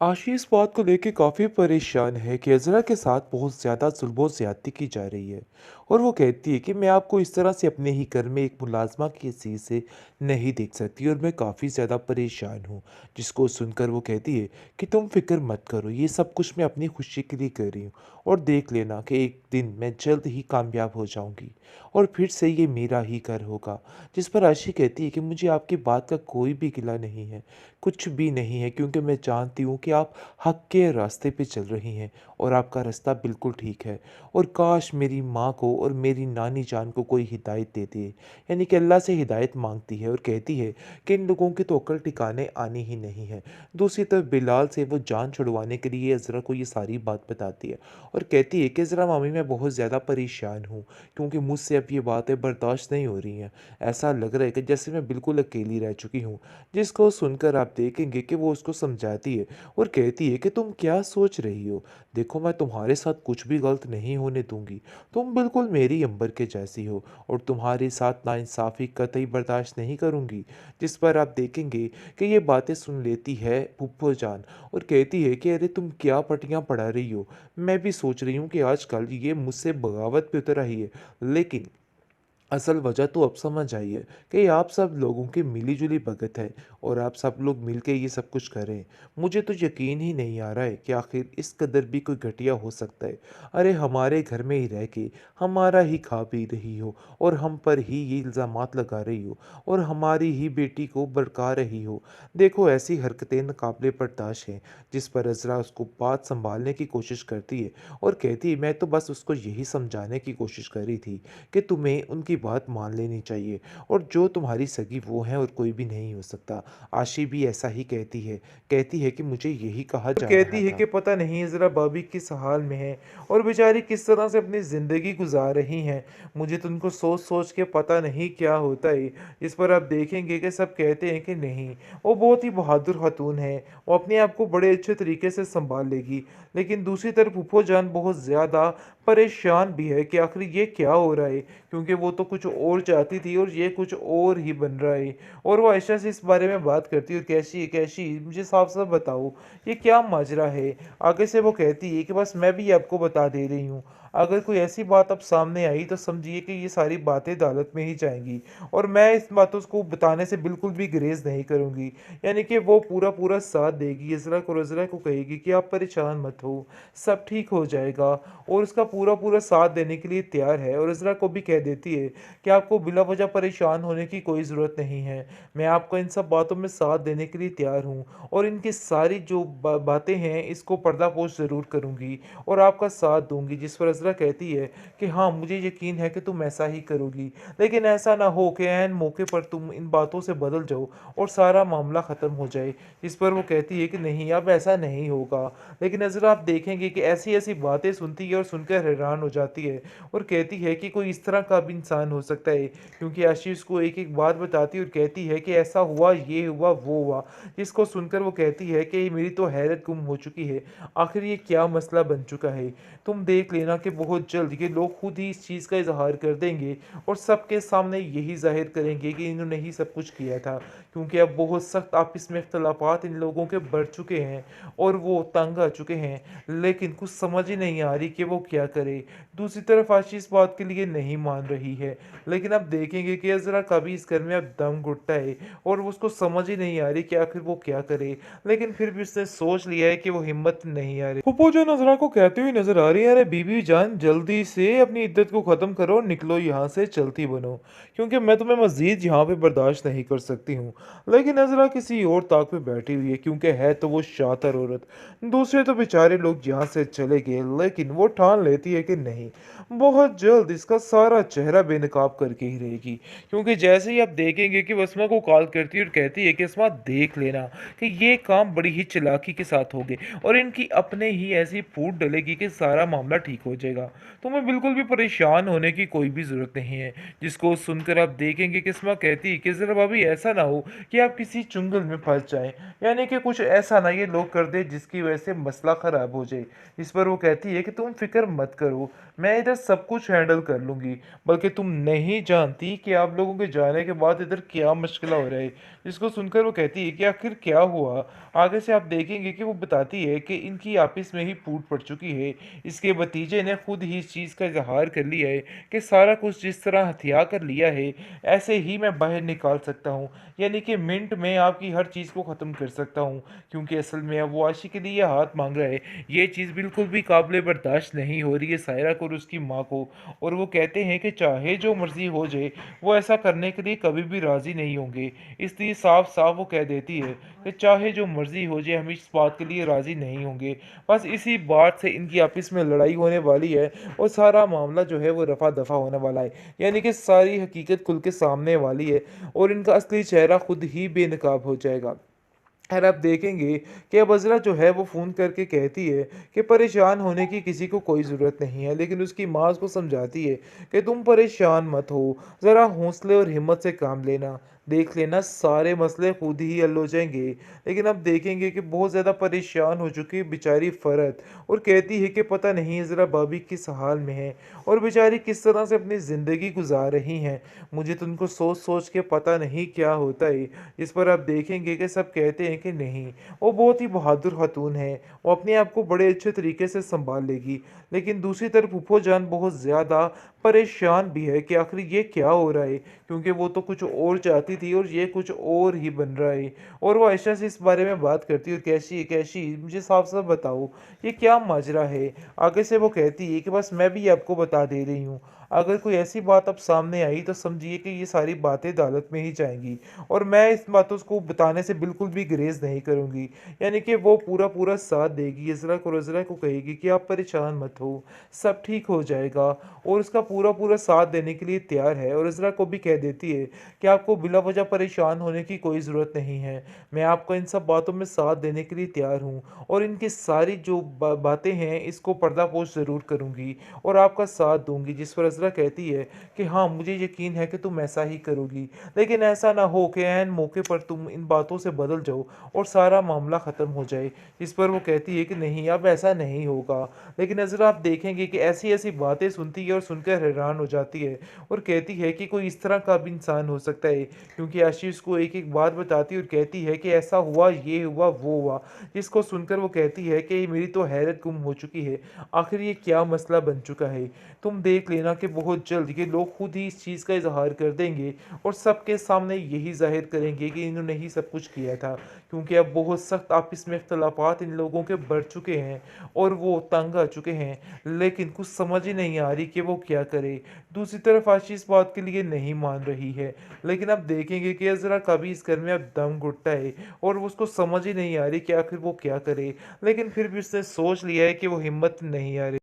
आशी इस बात को लेके काफ़ी परेशान है कि अज़रा के साथ बहुत ज़्यादा जुल्म और ज़्यादती की जा रही है। और वो कहती है कि मैं आपको इस तरह से अपने ही घर में एक मुलाज़मा की हैसियत से नहीं देख सकती और मैं काफ़ी ज़्यादा परेशान हूँ। जिसको सुनकर वो कहती है कि तुम फ़िक्र मत करो, ये सब कुछ मैं अपनी खुशी के लिए कर रही हूँ और देख लेना कि एक दिन मैं जल्द ही कामयाब हो जाऊँगी और फिर से ये मेरा ही घर होगा। जिस पर आशी कहती है कि मुझे आपकी बात का कोई भी गिला नहीं है, कुछ भी नहीं है, क्योंकि मैं जानती हूँ कि आप हक के रास्ते पे चल रही हैं और आपका रास्ता बिल्कुल ठीक है। और काश मेरी माँ को और मेरी नानी जान को कोई हिदायत दे दे। यानी कि अल्लाह से हिदायत मांगती है और कहती है कि इन लोगों की तो अक्ल ठिकाने आनी ही नहीं है। दूसरी तरफ बिलाल से वो जान छुड़वाने के लिए अज़रा को ये सारी बात बताती है और कहती है कि अज़रा मामी, मैं बहुत ज़्यादा परेशान हूँ क्योंकि मुझसे अब ये बातें बर्दाश्त नहीं हो रही हैं। ऐसा लग रहा है कि जैसे मैं बिल्कुल अकेली रह चुकी हूँ। जिसको सुनकर आप देखेंगे कि वो उसको समझाती है और कहती है कि तुम क्या सोच रही हो? देखो, मैं तुम्हारे साथ कुछ भी गलत नहीं होने दूँगी। तुम बिल्कुल मेरी अंबर के जैसी हो और तुम्हारे साथ नाइंसाफ़ी कतई बर्दाश्त नहीं करूँगी। जिस पर आप देखेंगे कि ये बातें सुन लेती है फूफो जान और कहती है कि अरे तुम क्या पटियाँ पढ़ा रही हो? मैं भी सोच रही हूँ कि आजकल ये मुझसे बगावत पे उतर आई है। लेकिन असल वजह तो अब समझ आई है कि आप सब लोगों की मिली-जुली भगत है और आप सब लोग मिलके ये सब कुछ कर रहे हैं। मुझे तो यकीन ही नहीं आ रहा है कि आखिर इस कदर भी कोई घटिया हो सकता है। अरे हमारे घर में ही रह के हमारा ही खा पी रही हो और हम पर ही ये इल्ज़ामात लगा रही हो और हमारी ही बेटी को भड़का रही हो। देखो, ऐसी हरकतें नाक़ाबिले बर्दाश्त हैं। जिस पर अज़रा उसको बात सँभालने की कोशिश करती है और कहती है, मैं तो बस उसको यही समझाने की कोशिश कर रही थी कि तुम्हें उनकी बात मान लेनी चाहिए और जो तुम्हारी सगी वो हैं और कोई भी नहीं हो सकता। आशी भी ऐसा ही कहती है कि मुझे यही कहा और जा रहा कहती है था। कि पता नहीं ज़रा भाभी किस हाल में है और बेचारी किस तरह से अपनी ज़िंदगी गुजार रही हैं। मुझे तो उनको सोच सोच के पता नहीं क्या होता है। इस पर आप देखेंगे कि सब कहते हैं कि नहीं, वो बहुत ही बहादुर खातून है, वो अपने आप को बड़े अच्छे तरीके से संभाल लेगी। लेकिन दूसरी तरफ फूफो जान बहुत ज़्यादा परेशान भी है कि आखिर ये क्या हो रहा है, क्योंकि वो तो कुछ और चाहती थी और ये कुछ और ही बन रहा है। और वो आयशा से इस बारे में बात करती है और कैसी कैशी मुझे साफ साफ बताओ, ये क्या माजरा है। आगे से वो कहती है कि बस मैं भी आपको बता दे रही हूँ, अगर कोई ऐसी बात अब सामने आई तो समझिए कि ये सारी बातें अदालत में ही जाएंगी और मैं इस बातों को बताने से बिल्कुल भी गुरेज नहीं करूँगी। यानी कि वो पूरा पूरा साथ देगी, इज़रा को रज़रा को कहेगी कि आप परेशान मत हो, सब ठीक हो जाएगा और उसका पूरा पूरा साथ देने के लिए तैयार है। और इज़रा को भी कह देती है कि आपको बिला वजह परेशान होने की कोई ज़रूरत नहीं है, मैं आपको इन सब बातों में साथ देने के लिए तैयार हूँ और इनकी सारी जो बातें हैं इसको पर्दापोश ज़रूर करूँगी और आपका साथ दूँगी। जिस पर अज़रा कहती है कि हाँ, मुझे यकीन है कि तुम ऐसा ही करोगी, लेकिन ऐसा ना हो कि ऐन मौके पर तुम इन बातों से बदल जाओ और सारा मामला ख़त्म हो जाए। इस पर वो कहती है कि नहीं, अब ऐसा नहीं होगा। लेकिन अज़रा आप देखेंगे कि ऐसी-ऐसी बातें सुनती है और सुनकर हैरान हो जाती है और कहती है कि कोई इस तरह का भी इंसान हो सकता है, क्योंकि आशीष को एक-एक बात बताती है और कहती है कि ऐसा हुआ, ये हुआ, वो हुआ। जिसको सुनकर वो कहती है कि मेरी तो हैरत गुम हो चुकी है, आखिर ये क्या मसला बन चुका है। तुम देख लेना कि बहुत जल्द ये लोग खुद ही इस चीज़ का इज़हार कर देंगे और सबके सामने यही ज़ाहिर करेंगे कि इन्होंने ही सब कुछ किया था, क्योंकि अब बहुत सख्त आपस में इख्तलाफात इन लोगों के बढ़ चुके हैं और वो तंग आ चुके हैं। लेकिन कुछ समझ ही नहीं आ रही कि वो क्या करे। दूसरी तरफ आशीष इस बात के लिए नहीं मान रही है, लेकिन अब देखेंगे कि अज़रा का भी इस घर में अब दम घुटता है और उसको समझ ही नहीं आ रही कि आखिर वो क्या करे। लेकिन फिर भी उसने सोच लिया है कि वो हिम्मत नहीं आ रही। फूफो जो नजरा को कहती हुई नजर आ रही है, अरे बीबी जान, जल्दी से अपनी इद्दत को ख़त्म करो और निकलो यहाँ से, चलती बनो, क्योंकि मैं तुम्हें मज़ीद यहाँ पे बर्दाश्त नहीं कर सकती हूँ। लेकिन नजरा किसी और ताक पे बैठी हुई है, क्योंकि है तो वो शातिर औरत। दूसरे तो बेचारे लोग यहाँ से चले गए, लेकिन वो ठान लेती है कि नहीं, बहुत जल्द इसका सारा चेहरा बेनकाब करके ही रहेगी। क्योंकि जैसे ही आप देखेंगे कि वो अस्मा को कॉल करती है और कहती है कि अस्मा, देख लेना कि ये काम बड़ी ही चालाकी के साथ होंगे और इनकी अपने ही ऐसी फूट डलेगी कि सारा मामला ठीक हो जाएगा। जाएगा। तुम्हें बिल्कुल भी परेशान होने की कोई भी ज़रूरत नहीं है। जिसको सुनकर आप देखेंगे कि इस्मा कहती है कि ज़रा भाभी ऐसा ना हो कि आप किसी चुंगल में फँस जाएँ, यानी कि कुछ ऐसा ना ये लोग कर दें जिसकी वजह से मसला ख़राब हो जाए। इस पर वो कहती है कि तुम फ़िक्र मत करो, मैं इधर सब कुछ हैंडल कर लूँगी, बल्कि तुम नहीं जानती कि आप लोगों के जाने के बाद इधर क्या मुश्किल हो रहा है। जिसको सुनकर वो कहती है कि आखिर क्या हुआ? आगे से आप देखेंगे कि वो बताती है कि इनकी आपस में ही फूट पड़ चुकी है। इसके भतीजे ने खुद ही इस चीज़ का इज़हार कर लिया है कि सारा कुछ जिस तरह हथिया कर लिया है, ऐसे ही मैं बाहर निकाल सकता हूँ। यानी कि मिनट में आपकी हर चीज़ को ख़त्म कर सकता हूँ, क्योंकि असल में अब वो आशी के लिए ये हाथ माँग रहा है। ये चीज़ बिल्कुल भी काबिल बर्दाश्त नहीं हो रही है सायरा को और उसकी माँ को, और वो कहते हैं कि चाहे जो मर्ज़ी हो जाए, वो ऐसा करने के लिए कभी भी राज़ी नहीं होंगे। इसलिए साफ-साफ वो कह देती है कि चाहे जो मर्ज़ी हो जाए, हम इस बात के लिए राज़ी नहीं होंगे। बस इसी बात से इनकी आपस में लड़ाई होने वाली है और सारा मामला जो है वो रफ़ा-दफ़ा होने वाला है। यानी कि सारी हकीकत खुल के सामने वाली है और इनका असली चेहरा खुद ही बेनकाब हो जाएगा। खैर आप देखेंगे कि अब अज़रा जो है वो फ़ोन करके कहती है कि परेशान होने की किसी को कोई ज़रूरत नहीं है, लेकिन उसकी माँ उसको समझाती है कि तुम परेशान मत हो, ज़रा हौसले और हिम्मत से काम लेना, देख लेना सारे मसले खुद ही हल हो जाएंगे। लेकिन अब देखेंगे कि बहुत ज़्यादा परेशान हो चुकी है बेचारी फ़रत, और कहती है कि पता नहीं ज़रा भाभी किस हाल में है और बेचारी किस तरह से अपनी ज़िंदगी गुजार रही हैं। मुझे तो उनको सोच सोच के पता नहीं क्या होता है। इस पर आप देखेंगे कि सब कहते हैं कि नहीं, वो बहुत ही बहादुर खातून है, वो अपने आप को बड़े अच्छे तरीके से सँभाल लेगी। लेकिन दूसरी तरफ फूफो जान बहुत ज़्यादा परेशान भी है कि आखिर ये क्या हो रहा है, क्योंकि वो तो कुछ और चाहती थी और ये कुछ और ही बन रहा है। और वो आयशा से इस बारे में बात करती है और कैसी कैसी मुझे साफ-साफ बताओ, ये क्या माजरा है? आगे से वो कहती है कि बस मैं भी आपको बता दे रही हूँ, अगर कोई ऐसी बात अब सामने आई तो समझिए कि ये सारी बातें अदालत में ही जाएँगी और मैं इस बातों को बताने से बिल्कुल भी गुरेज़ नहीं करूँगी। यानी कि वो पूरा-पूरा साथ देगी, इज़रा को रज़रा को कहेगी कि आप परेशान मत हो, सब ठीक हो जाएगा, और उसका पूरा-पूरा साथ देने के लिए तैयार है, और इज़रा को भी कह देती है कि आपको बिला वजह परेशान होने की कोई ज़रूरत नहीं है। मैं आपको इन सब बातों में साथ देने के लिए तैयार हूँ और इनकी सारी जो बातें हैं इसको पर्दापोश ज़रूर करूँगी और आपका साथ दूँगी। जिस पर इज़रा कहती है कि हाँ, मुझे यकीन है कि तुम ऐसा ही करोगी। लेकिन ऐसा ना हो कि ऐन मौके पर तुम इन बातों से बदल जाओ और सारा मामला ख़त्म हो जाए। इस पर वो कहती है कि नहीं, अब ऐसा नहीं होगा। लेकिन नज़र आप देखेंगे कि ऐसी-ऐसी बातें सुनती है और सुनकर हैरान हो जाती है और कहती है कि कोई इस तरह का भी इंसान हो सकता है, क्योंकि आशीष को एक-एक बात बताती है और कहती है कि ऐसा हुआ, ये हुआ, वो हुआ। जिसको सुनकर वो कहती है कि मेरी तो हैरत गुम हो चुकी है। आखिर ये क्या मसला बन चुका है? तुम देख लेना कि बहुत जल्द ये लोग खुद ही इस चीज़ का इज़हार कर देंगे और सबके सामने यही ज़ाहिर करेंगे कि इन्होंने ही सब कुछ किया था। क्योंकि अब बहुत सख्त आपस में इख्तलाफात इन लोगों के बढ़ चुके हैं और वो तंग आ चुके हैं, लेकिन कुछ समझ ही नहीं आ रही कि वो क्या करे। दूसरी तरफ आशी इस बात के लिए नहीं मान रही है, लेकिन अब देखेंगे कि अज़रा का भी इस घर में अब दम घुटता है और उसको समझ ही नहीं आ रही कि आखिर वो क्या करे। लेकिन फिर भी उसने सोच लिया है कि वो हिम्मत नहीं हारे।